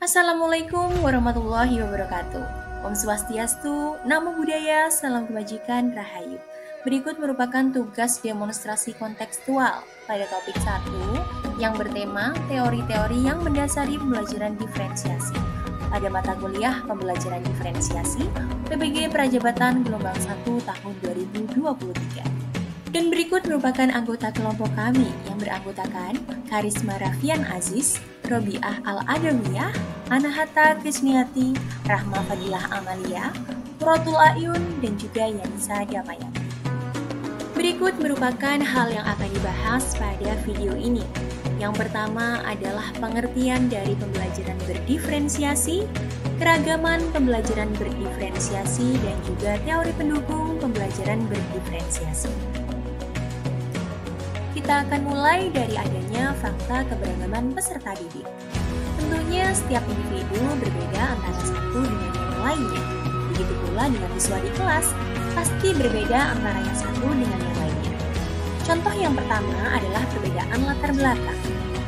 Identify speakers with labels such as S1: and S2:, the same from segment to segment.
S1: Assalamualaikum warahmatullahi wabarakatuh. Om Swastiastu, Namo Buddhaya, Salam Kebajikan, Rahayu. Berikut merupakan tugas demonstrasi kontekstual pada topik 1 yang bertema teori-teori yang mendasari pembelajaran diferensiasi pada mata kuliah pembelajaran diferensiasi PBG Prajabatan Gelombang 1 tahun 2023. Dan berikut merupakan anggota kelompok kami yang beranggotakan Karisma Raffian Aziz, Robiah Al-Adawiyah, Anahata Krisniati, Rahma Fadilah Amalia, Muratul Ayun, dan juga Yanisa Damayati. Berikut merupakan hal yang akan dibahas pada video ini. Yang pertama adalah pengertian dari pembelajaran berdiferensiasi, keragaman pembelajaran berdiferensiasi, dan juga teori pendukung pembelajaran berdiferensiasi. Kita akan mulai dari adanya fakta keberagaman peserta didik. Tentunya setiap individu berbeda antara satu dengan yang lainnya. Begitu pula dengan siswa di kelas, pasti berbeda antara yang satu dengan yang lainnya. Contoh yang pertama adalah perbedaan latar belakang.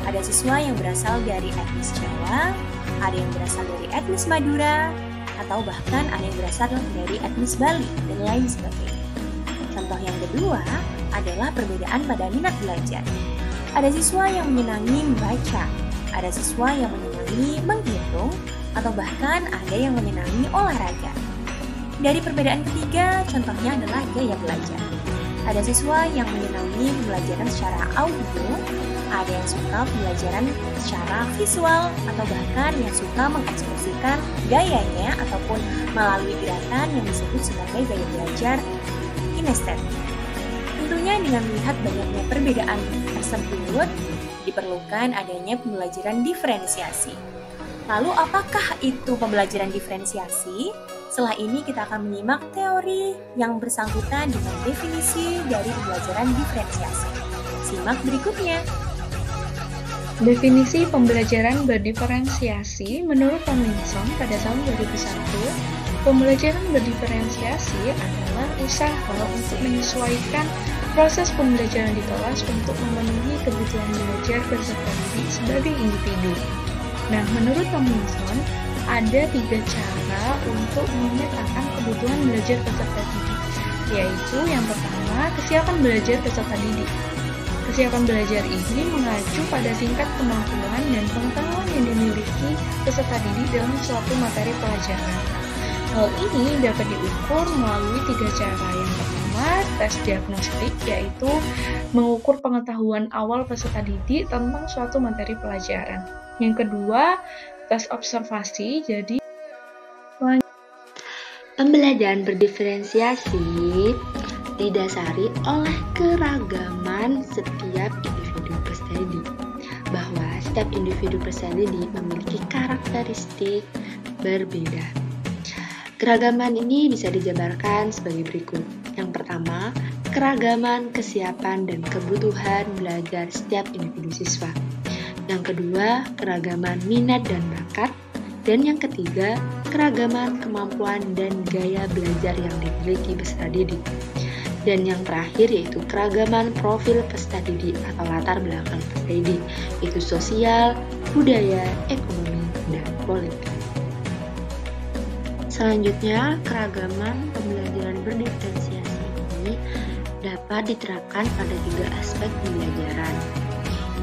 S1: Ada siswa yang berasal dari etnis Jawa, ada yang berasal dari etnis Madura, atau bahkan ada yang berasal dari etnis Bali, dan lain sebagainya. Contoh yang kedua adalah perbedaan pada minat belajar. Ada siswa yang menyenangi membaca, ada siswa yang menyenangi menghitung, atau bahkan ada yang menyenangi olahraga. Dari perbedaan ketiga, contohnya adalah gaya belajar. Ada siswa yang menyenangi pembelajaran secara audio, ada yang suka pembelajaran secara visual, atau bahkan yang suka mengekspresikan gayanya ataupun melalui gerakan yang disebut sebagai gaya belajar kinestetik. Tentunya dengan melihat banyaknya perbedaan tersebut, diperlukan adanya pembelajaran diferensiasi. Lalu apakah itu pembelajaran diferensiasi? Setelah ini kita akan menyimak teori yang bersangkutan dengan definisi dari pembelajaran diferensiasi. Simak berikutnya.
S2: Definisi pembelajaran berdiferensiasi menurut Tomlinson pada tahun 2001, pembelajaran berdiferensiasi adalah usaha untuk menyesuaikan proses pembelajaran di kelas untuk memenuhi kebutuhan belajar peserta didik sebagai individu. Nah, menurut Tomlinson, ada 3 cara untuk memetakan kebutuhan belajar peserta didik, yaitu yang pertama, kesiapan belajar peserta didik. Kesiapan belajar ini mengacu pada tingkat kemampuan dan pengetahuan yang dimiliki peserta didik dalam suatu materi pelajaran. Hal ini dapat diukur melalui 3 cara. Yang pertama, tes diagnostik, yaitu mengukur pengetahuan awal peserta didik tentang suatu materi pelajaran. Yang kedua, tes observasi, jadi
S3: pembelajaran berdiferensiasi didasari oleh keragaman setiap individu peserta didik, bahwa setiap individu peserta didik memiliki karakteristik berbeda. Keragaman ini bisa dijabarkan sebagai berikut. Yang pertama, keragaman kesiapan dan kebutuhan belajar setiap individu siswa. Yang kedua, keragaman minat dan bakat. Dan yang ketiga, keragaman kemampuan dan gaya belajar yang dimiliki peserta didik. Dan yang terakhir yaitu keragaman profil peserta didik atau latar belakang peserta didik, yaitu sosial, budaya, ekonomi, dan politik. Selanjutnya, keragaman pembelajaran berdiferensiasi ini dapat diterapkan pada 3 aspek pembelajaran.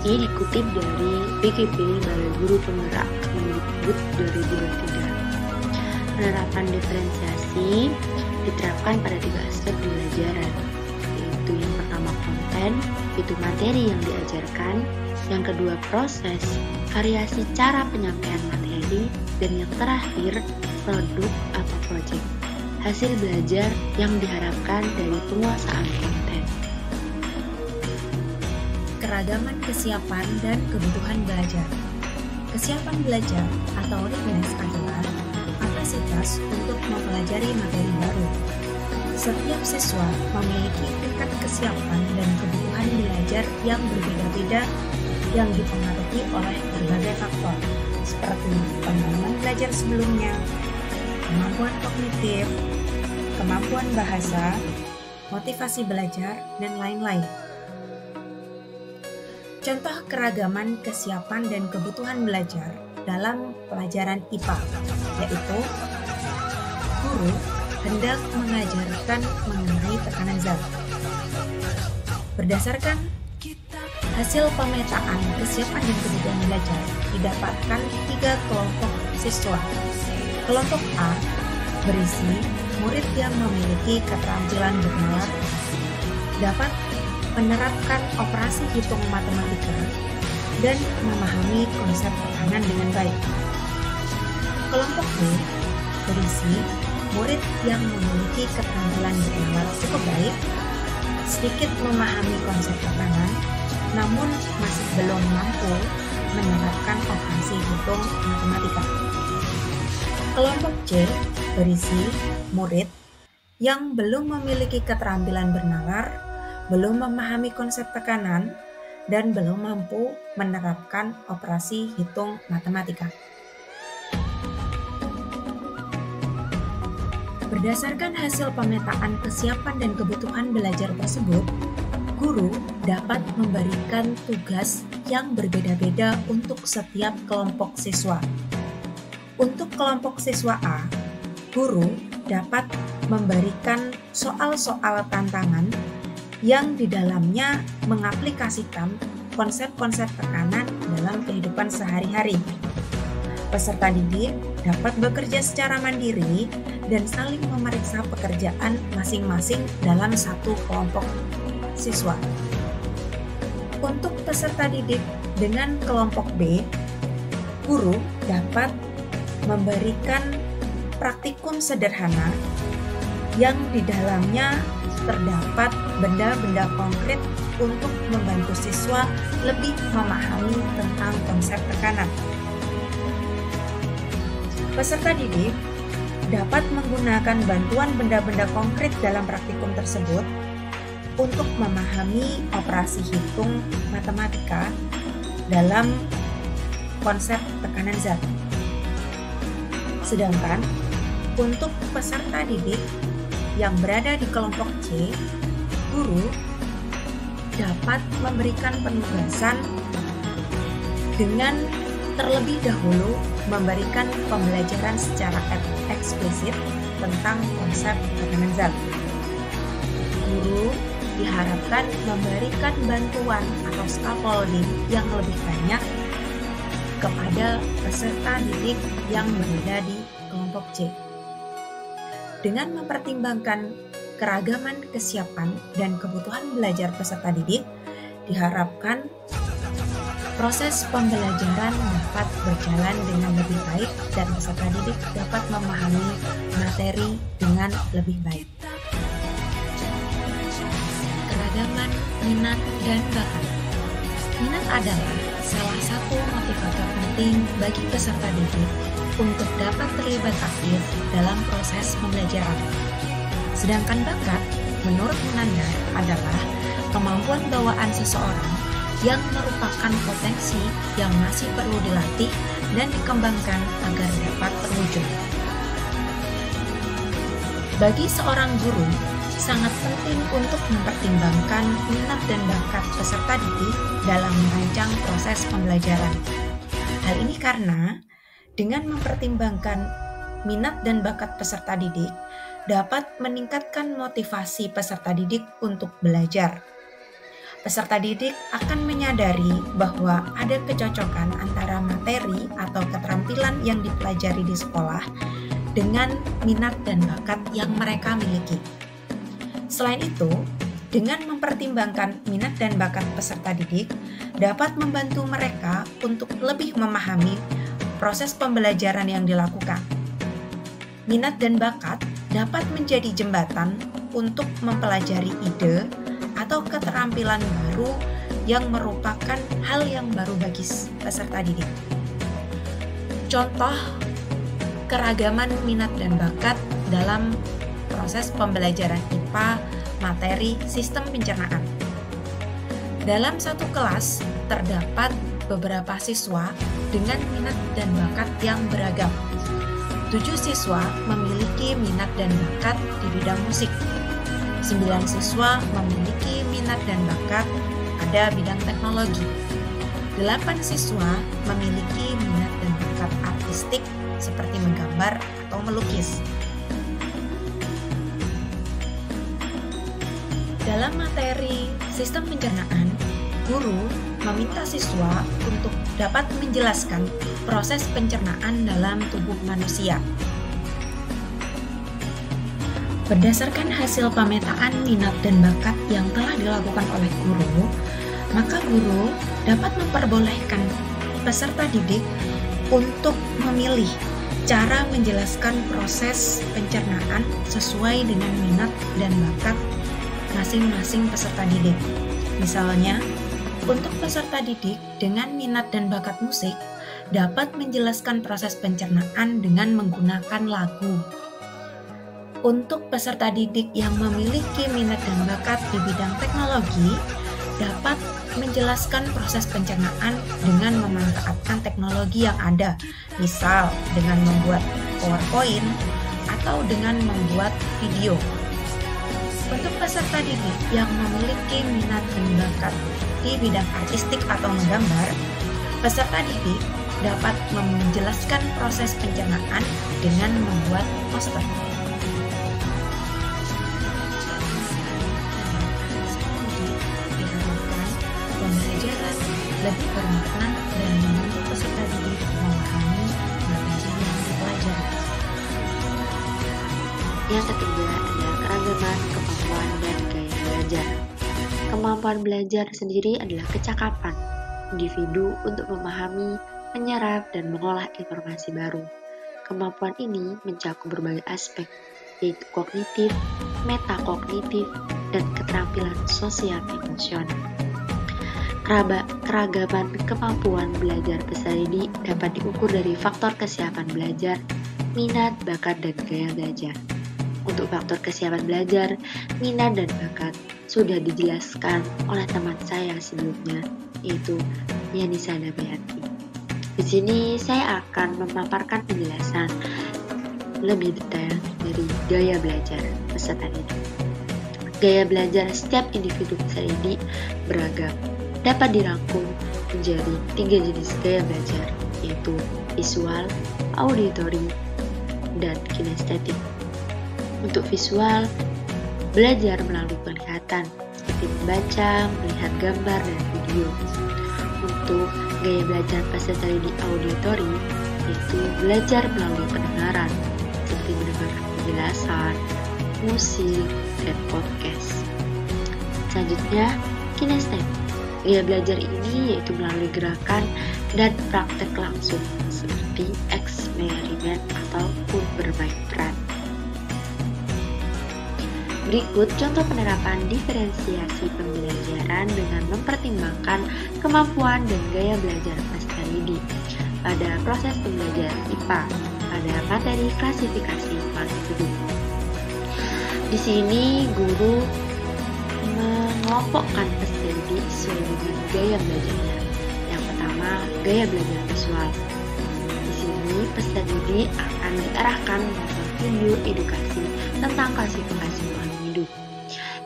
S3: Ini dikutip dari PKP Balai Guru Penggerak Kemendikbud 2023. Penerapan diferensiasi diterapkan pada 3 aspek pembelajaran, yaitu yang pertama konten, itu materi yang diajarkan, yang kedua proses, variasi cara penyampaian materi, dan yang terakhir produk atau proyek, hasil belajar yang diharapkan dari penguasaan konten.
S4: Keragaman kesiapan dan kebutuhan belajar. Kesiapan belajar atau readiness adalah kapasitas untuk mempelajari materi baru. Setiap siswa memiliki tingkat kesiapan dan kebutuhan belajar yang berbeda-beda yang dipengaruhi oleh berbagai faktor, seperti pengalaman belajar sebelumnya, kemampuan kognitif, kemampuan bahasa, motivasi belajar, dan lain-lain. Contoh keragaman kesiapan dan kebutuhan belajar dalam pelajaran IPA, yaitu guru hendak mengajarkan mengenai tekanan zat. Berdasarkan hasil pemetaan kesiapan dan kebutuhan belajar, didapatkan 3 kelompok siswa. Kelompok A berisi murid yang memiliki keterampilan bernalar, dapat menerapkan operasi hitung matematika, dan memahami konsep tekanan dengan baik. Kelompok B berisi murid yang memiliki keterampilan bernalar cukup baik, sedikit memahami konsep tekanan, namun masih belum mampu menerapkan operasi hitung matematika. Kelompok C berisi murid yang belum memiliki keterampilan bernalar, belum memahami konsep tekanan, dan belum mampu menerapkan operasi hitung matematika. Berdasarkan hasil pemetaan kesiapan dan kebutuhan belajar tersebut, guru dapat memberikan tugas yang berbeda-beda untuk setiap kelompok siswa. Untuk kelompok siswa A, guru dapat memberikan soal-soal tantangan yang di dalamnya mengaplikasikan konsep-konsep tekanan dalam kehidupan sehari-hari. Peserta didik dapat bekerja secara mandiri dan saling memeriksa pekerjaan masing-masing dalam satu kelompok siswa. Untuk peserta didik dengan kelompok B, guru dapat memberikan praktikum sederhana yang di dalamnya terdapat benda-benda konkret untuk membantu siswa lebih memahami tentang konsep tekanan. Peserta didik dapat menggunakan bantuan benda-benda konkret dalam praktikum tersebut untuk memahami operasi hitung matematika dalam konsep tekanan zat. Sedangkan untuk peserta didik yang berada di kelompok C, guru dapat memberikan penugasan dengan terlebih dahulu memberikan pembelajaran secara eksplisit tentang konsep tekanan zat. Guru diharapkan memberikan bantuan atau scaffolding yang lebih banyak kepada peserta didik yang berada di kelompok C. Dengan mempertimbangkan keragaman kesiapan dan kebutuhan belajar peserta didik, diharapkan proses pembelajaran dapat berjalan dengan lebih baik dan peserta didik dapat memahami materi dengan lebih baik. Keragaman minat dan bakat. Minat adalah salah satu motivator penting bagi peserta didik untuk dapat terlibat aktif dalam proses pembelajaran. Sedangkan bakat, menurut Munanda, adalah kemampuan bawaan seseorang yang merupakan potensi yang masih perlu dilatih dan dikembangkan agar dapat terwujud. Bagi seorang guru, sangat penting untuk mempertimbangkan minat dan bakat peserta didik dalam merancang proses pembelajaran. Hal ini karena dengan mempertimbangkan minat dan bakat peserta didik dapat meningkatkan motivasi peserta didik untuk belajar. Peserta didik akan menyadari bahwa ada kecocokan antara materi atau keterampilan yang dipelajari di sekolah dengan minat dan bakat yang mereka miliki. Selain itu, dengan mempertimbangkan minat dan bakat peserta didik dapat membantu mereka untuk lebih memahami proses pembelajaran yang dilakukan. Minat dan bakat dapat menjadi jembatan untuk mempelajari ide atau keterampilan baru yang merupakan hal yang baru bagi peserta didik. Contoh keragaman minat dan bakat dalam proses pembelajaran IPA materi sistem pencernaan. Dalam satu kelas terdapat beberapa siswa dengan minat dan bakat yang beragam. 7 siswa memiliki minat dan bakat di bidang musik. 9 siswa memiliki minat dan bakat pada bidang teknologi. 8 siswa memiliki minat dan bakat artistik seperti menggambar atau melukis. Dalam materi sistem pencernaan, guru meminta siswa untuk dapat menjelaskan proses pencernaan dalam tubuh manusia. Berdasarkan hasil pemetaan minat dan bakat yang telah dilakukan oleh guru, maka guru dapat memperbolehkan peserta didik untuk memilih cara menjelaskan proses pencernaan sesuai dengan minat dan bakat masing-masing peserta didik. Misalnya, untuk peserta didik dengan minat dan bakat musik dapat menjelaskan proses pencernaan dengan menggunakan lagu. Untuk peserta didik yang memiliki minat dan bakat di bidang teknologi dapat menjelaskan proses pencernaan dengan memanfaatkan teknologi yang ada, misal dengan membuat PowerPoint atau dengan membuat video. Untuk peserta didik yang memiliki minat dan bakat di bidang artistik atau menggambar, peserta didik dapat menjelaskan proses pencernaan dengan membuat poster. Pembelajaran lebih bermakna dan membantu peserta didik memahami materi yang dipelajari.
S3: Yang ketiga adalah keragaman kemampuan dan gaya belajar. Kemampuan belajar sendiri adalah kecakapan individu untuk memahami, menyerap, dan mengolah informasi baru. Kemampuan ini mencakup berbagai aspek, yaitu kognitif, metakognitif, dan keterampilan sosial emosional. Keragaman kemampuan belajar peserta didik dapat diukur dari faktor kesiapan belajar, minat, bakat, dan gaya belajar. Untuk faktor kesiapan belajar, minat, dan bakat sudah dijelaskan oleh teman saya sebelumnya, yaitu Yanisa Dabayati. Di sini saya akan memaparkan penjelasan lebih detail dari gaya belajar peserta didik. Gaya belajar setiap individu peserta didik beragam, dapat dirangkum menjadi 3 jenis gaya belajar, yaitu visual, auditory, dan kinestetik. Untuk visual, belajar melalui penglihatan, seperti membaca, melihat gambar, dan video. Untuk gaya belajar peserta didik auditory, yaitu belajar melalui pendengaran, seperti mendengarkan penjelasan, musik, dan podcast. Selanjutnya, kinestetik. Gaya belajar ini yaitu melalui gerakan dan praktek langsung, seperti eksperimen ataupun bermain peran. Berikut contoh penerapan diferensiasi pembelajaran dengan mempertimbangkan kemampuan dan gaya belajar peserta didik pada proses pembelajaran IPA pada materi klasifikasi makhluk hidup. Di sini guru mengelompokkan peserta didik sesuai dengan gaya belajarnya. Yang pertama, gaya belajar visual. Di sini peserta didik akan diarahkan menonton video edukasi tentang klasifikasi makhluk hidup.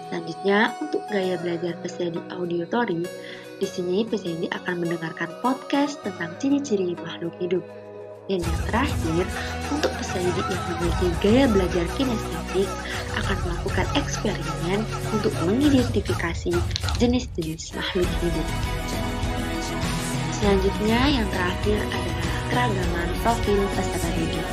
S3: Selanjutnya, untuk gaya belajar peserta didik auditory, di sini peserta didik akan mendengarkan podcast tentang ciri-ciri makhluk hidup. Dan yang terakhir, untuk peserta didik yang memiliki gaya belajar kinestetik akan melakukan eksperimen untuk mengidentifikasi jenis-jenis makhluk hidup. Selanjutnya, yang terakhir adalah keragaman profil peserta didik.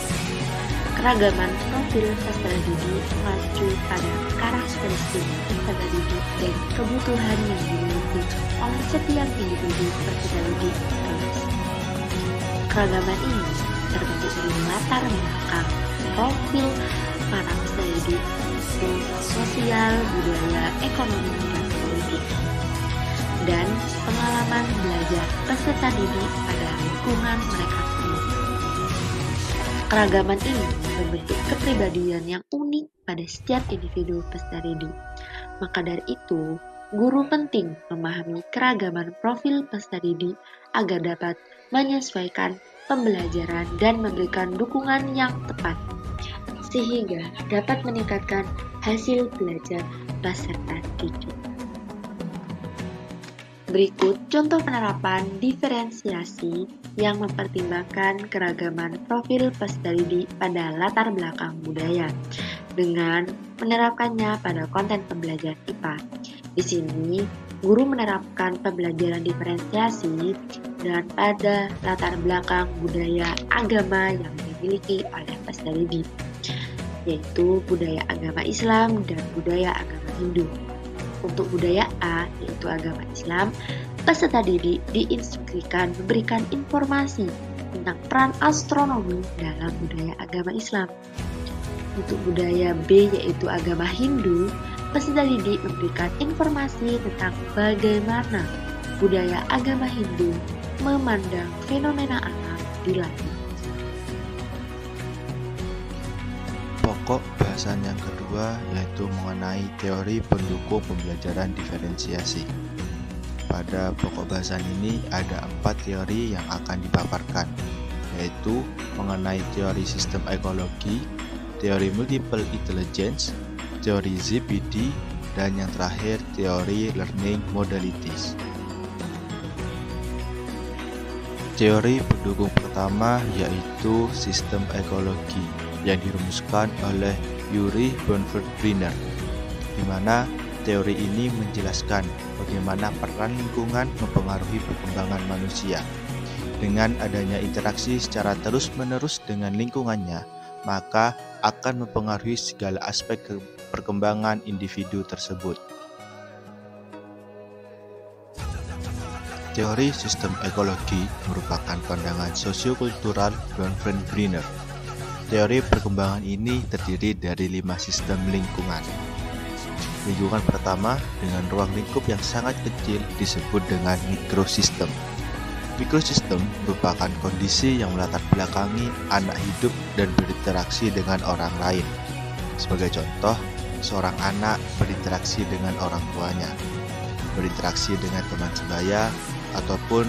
S3: Keragaman profil peserta didik mengacu pada karakteristik peserta didik dan kebutuhan yang dimiliki oleh setiap individu peserta didik kelas. Keragaman ini terbentuk dari latar belakang profil para peserta didik, sosial, budaya, ekonomi, dan politik, dan pengalaman belajar peserta didik pada lingkungan mereka sendiri. Keragaman ini membentuk kepribadian yang unik pada setiap individu peserta didik. Maka dari itu, guru penting memahami keragaman profil peserta didik agar dapat menyesuaikan pembelajaran dan memberikan dukungan yang tepat, sehingga dapat meningkatkan hasil belajar peserta didik. Berikut contoh penerapan diferensiasi yang mempertimbangkan keragaman profil peserta didik pada latar belakang budaya dengan menerapkannya pada konten pembelajaran IPA. Di sini, guru menerapkan pembelajaran diferensiasi dan pada latar belakang budaya agama yang dimiliki oleh peserta didik, yaitu budaya agama Islam dan budaya agama Hindu. Untuk budaya A, yaitu agama Islam, peserta didik diinstruksikan memberikan informasi tentang peran astronomi dalam budaya agama Islam. Untuk budaya B, yaitu agama Hindu, peserta didik memberikan informasi tentang bagaimana budaya agama Hindu memandang fenomena alam di langit.
S5: Pokok bahasan yang kedua yaitu mengenai teori pendukung pembelajaran diferensiasi. Pada pokok bahasan ini ada 4 teori yang akan dipaparkan, yaitu mengenai teori sistem ekologi, teori multiple intelligence, teori ZPD, dan yang terakhir teori learning modalities. Teori pendukung pertama yaitu sistem ekologi yang dirumuskan oleh Yuri Bonfort-Briner, di mana teori ini menjelaskan bagaimana peran lingkungan mempengaruhi perkembangan manusia. Dengan adanya interaksi secara terus-menerus dengan lingkungannya, maka akan mempengaruhi segala aspek perkembangan individu tersebut. Teori sistem ekologi merupakan pandangan sosiokultural Bonfort-Briner. Teori perkembangan ini terdiri dari 5 sistem lingkungan. Lingkungan pertama dengan ruang lingkup yang sangat kecil disebut dengan mikrosistem. Mikrosistem merupakan kondisi yang melatar belakangi anak hidup dan berinteraksi dengan orang lain. Sebagai contoh, seorang anak berinteraksi dengan orang tuanya, berinteraksi dengan teman sebaya, ataupun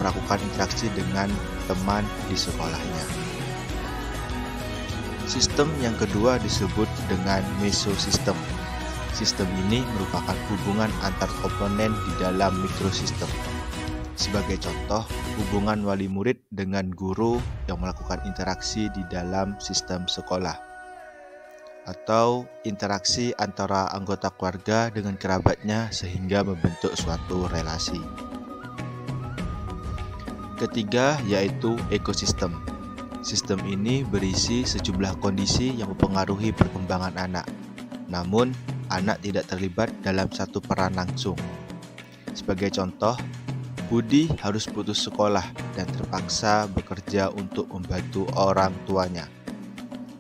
S5: melakukan interaksi dengan teman di sekolahnya. Sistem yang kedua disebut dengan mesosistem. Sistem ini merupakan hubungan antar komponen di dalam mikrosistem. Sebagai contoh, hubungan wali murid dengan guru yang melakukan interaksi di dalam sistem sekolah, atau interaksi antara anggota keluarga dengan kerabatnya sehingga membentuk suatu relasi. Ketiga yaitu ekosistem. Sistem ini berisi sejumlah kondisi yang mempengaruhi perkembangan anak. Namun, anak tidak terlibat dalam satu peran langsung. Sebagai contoh, Budi harus putus sekolah dan terpaksa bekerja untuk membantu orang tuanya,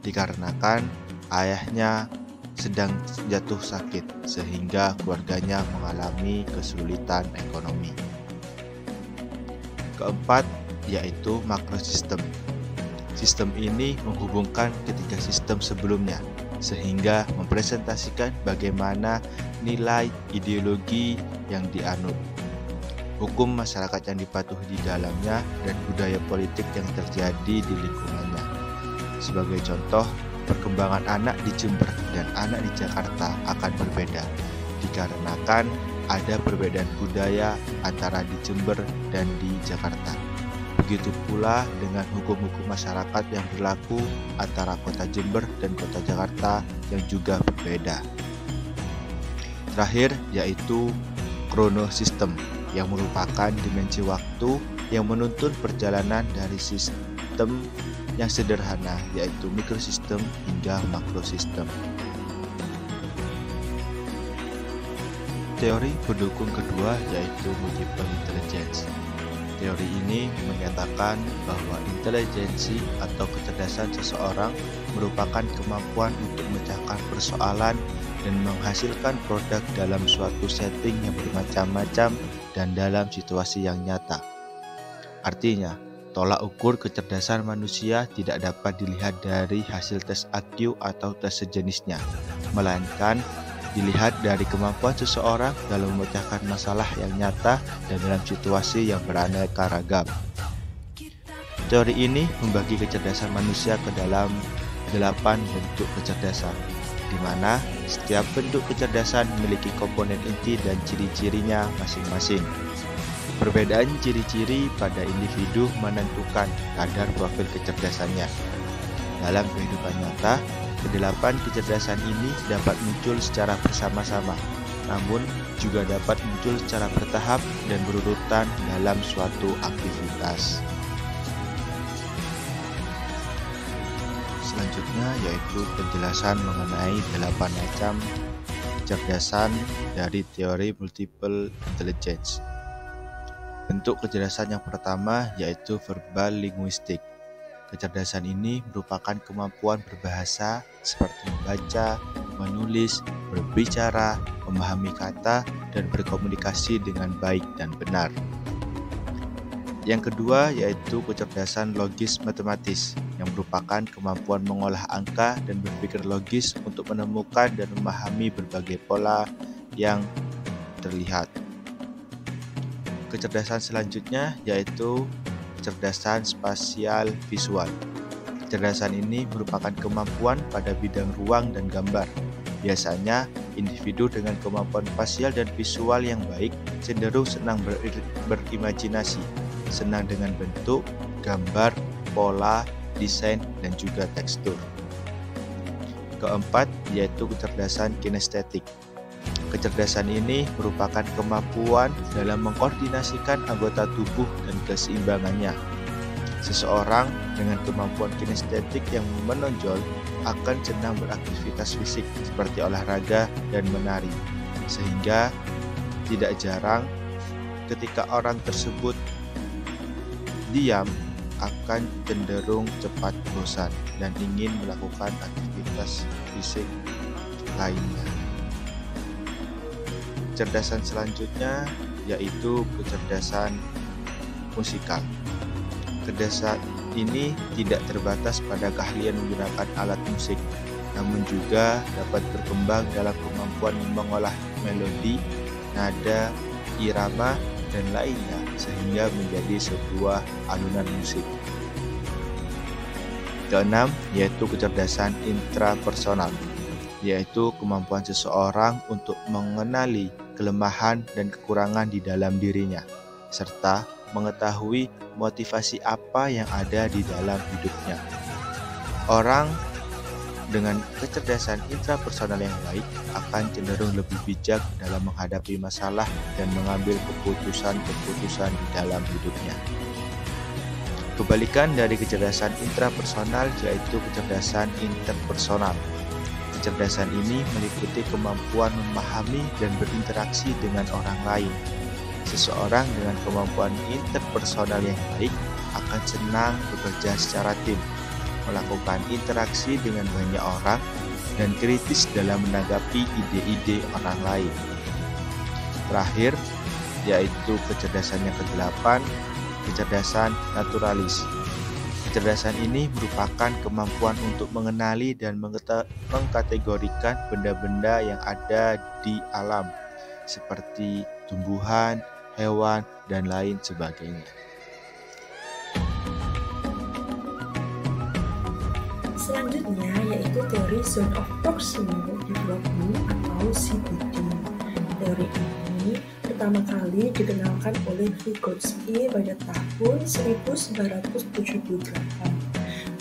S5: dikarenakan ayahnya sedang jatuh sakit sehingga keluarganya mengalami kesulitan ekonomi. Keempat yaitu makrosistem. Sistem ini menghubungkan ketiga sistem sebelumnya sehingga mempresentasikan bagaimana nilai ideologi yang dianut, hukum masyarakat yang dipatuhi di dalamnya, dan budaya politik yang terjadi di lingkungannya. Sebagai contoh, perkembangan anak di Jember dan anak di Jakarta akan berbeda, dikarenakan ada perbedaan budaya antara di Jember dan di Jakarta. Begitu pula dengan hukum-hukum masyarakat yang berlaku antara kota Jember dan kota Jakarta yang juga berbeda. Terakhir yaitu kronosistem, yang merupakan dimensi waktu yang menuntun perjalanan dari sistem yang sederhana yaitu mikrosistem hingga makrosistem. Teori pendukung kedua yaitu multiple intelligence. Teori ini menyatakan bahwa intelijensi atau kecerdasan seseorang merupakan kemampuan untuk memecahkan persoalan dan menghasilkan produk dalam suatu setting yang bermacam-macam dan dalam situasi yang nyata. Artinya, tolak ukur kecerdasan manusia tidak dapat dilihat dari hasil tes IQ atau tes sejenisnya, melainkan dilihat dari kemampuan seseorang dalam memecahkan masalah yang nyata dan dalam situasi yang beraneka ragam. Teori ini membagi kecerdasan manusia ke dalam 8 bentuk kecerdasan, di mana setiap bentuk kecerdasan memiliki komponen inti dan ciri-cirinya masing-masing. Perbedaan ciri-ciri pada individu menentukan kadar profil kecerdasannya. Dalam kehidupan nyata, kedelapan kecerdasan ini dapat muncul secara bersama-sama, namun juga dapat muncul secara bertahap dan berurutan dalam suatu aktivitas. Selanjutnya yaitu penjelasan mengenai 8 macam kecerdasan dari teori multiple intelligence. Bentuk kecerdasan yang pertama yaitu verbal linguistik. Kecerdasan ini merupakan kemampuan berbahasa seperti membaca, menulis, berbicara, memahami kata, dan berkomunikasi dengan baik dan benar. Yang kedua yaitu kecerdasan logis matematis, yang merupakan kemampuan mengolah angka dan berpikir logis untuk menemukan dan memahami berbagai pola yang terlihat. Kecerdasan selanjutnya yaitu kecerdasan spasial visual. Kecerdasan ini merupakan kemampuan pada bidang ruang dan gambar. Biasanya, individu dengan kemampuan spasial dan visual yang baik cenderung senang berimajinasi, senang dengan bentuk, gambar, pola, desain, dan juga tekstur. Keempat, yaitu kecerdasan kinestetik. Kecerdasan ini merupakan kemampuan dalam mengkoordinasikan anggota tubuh dan keseimbangannya. Seseorang dengan kemampuan kinestetik yang menonjol akan senang beraktivitas fisik seperti olahraga dan menari, sehingga tidak jarang ketika orang tersebut diam akan cenderung cepat bosan dan ingin melakukan aktivitas fisik lainnya. Kecerdasan selanjutnya yaitu kecerdasan musikal. Kecerdasan ini tidak terbatas pada keahlian menggunakan alat musik, namun juga dapat berkembang dalam kemampuan mengolah melodi, nada, irama, dan lainnya sehingga menjadi sebuah alunan musik. Keenam, yaitu kecerdasan intrapersonal, yaitu kemampuan seseorang untuk mengenali kelemahan dan kekurangan di dalam dirinya, serta mengetahui motivasi apa yang ada di dalam hidupnya. Orang dengan kecerdasan intrapersonal yang baik akan cenderung lebih bijak dalam menghadapi masalah dan mengambil keputusan-keputusan di dalam hidupnya. Kebalikan dari kecerdasan intrapersonal yaitu kecerdasan interpersonal. Kecerdasan ini meliputi kemampuan memahami dan berinteraksi dengan orang lain. Seseorang dengan kemampuan interpersonal yang baik akan senang bekerja secara tim, melakukan interaksi dengan banyak orang, dan kritis dalam menanggapi ide-ide orang lain. Terakhir, yaitu kecerdasan yang ke-8, kecerdasan naturalis. Kecerdasan ini merupakan kemampuan untuk mengenali dan mengkategorikan benda-benda yang ada di alam, seperti tumbuhan, hewan, dan lain sebagainya.
S6: Selanjutnya yaitu teori Zone of Proximal Development atau ZPD. Teori ini pertama kali dikenalkan oleh Vygotsky pada tahun 1978.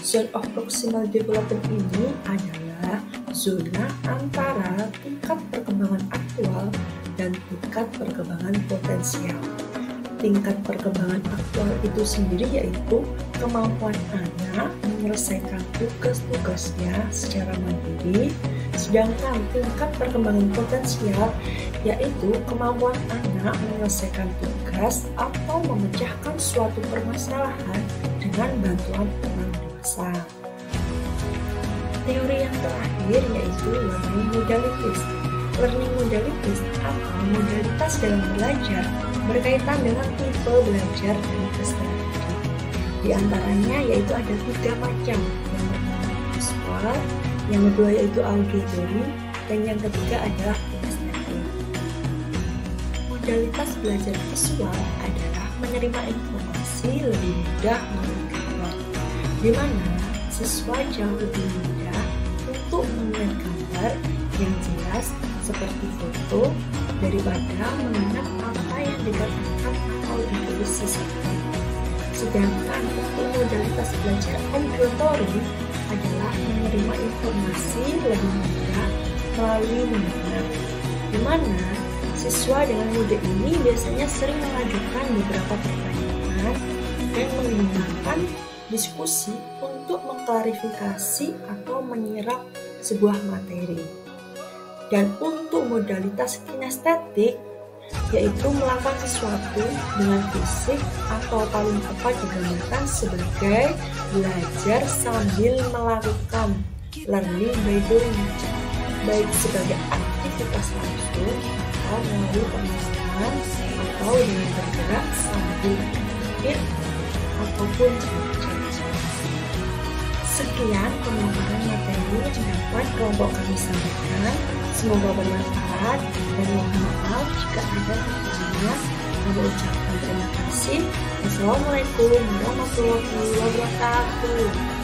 S6: Zone of Proximal Development ini adalah zona antara tingkat perkembangan aktual dan tingkat perkembangan potensial. Tingkat perkembangan aktual itu sendiri yaitu kemampuan anak menyelesaikan tugas-tugasnya secara mandiri, sedangkan tingkat perkembangan potensial yaitu kemampuan anak menyelesaikan tugas atau memecahkan suatu permasalahan dengan bantuan orang dewasa. Teori yang terakhir yaitu learning modalities. Learning modalities atau modalitas dalam belajar berkaitan dengan tipe belajar dan peserta didik. Di antaranya yaitu ada 3 macam. Yang pertama visual, yang kedua yaitu auditory, dan yang ketiga adalah kinestetik. Modalitas belajar visual adalah menerima informasi lebih mudah melalui gambar, di mana siswa jauh lebih mudah untuk melihat gambar yang jelas seperti foto daripada mengingat apa yang dikatakan atau ditulis sesekali. Sedangkan untuk modalitas belajar ambulatory adalah menerima informasi lebih mudah melalui mendengar, di mana siswa dengan mode ini biasanya sering mengajukan beberapa pertanyaan dan menggunakan diskusi untuk mengklarifikasi atau menyerap sebuah materi. Dan untuk modalitas kinestetik, yaitu melakukan sesuatu dengan fisik atau paling tepat digambarkan sebagai belajar sambil melakukan, learning by doing, baik sebagai aktivitas langsung atau melalui pemasaran atau dengan bergerak sambil berpikir ataupun belajar. Sekian pemaparan materi yang dapat kelompok kami sampaikan. Semoga bermanfaat dan mohon maaf jika ada kekurangan. Kami ucapkan terima kasih. Wassalamualaikum warahmatullahi wabarakatuh.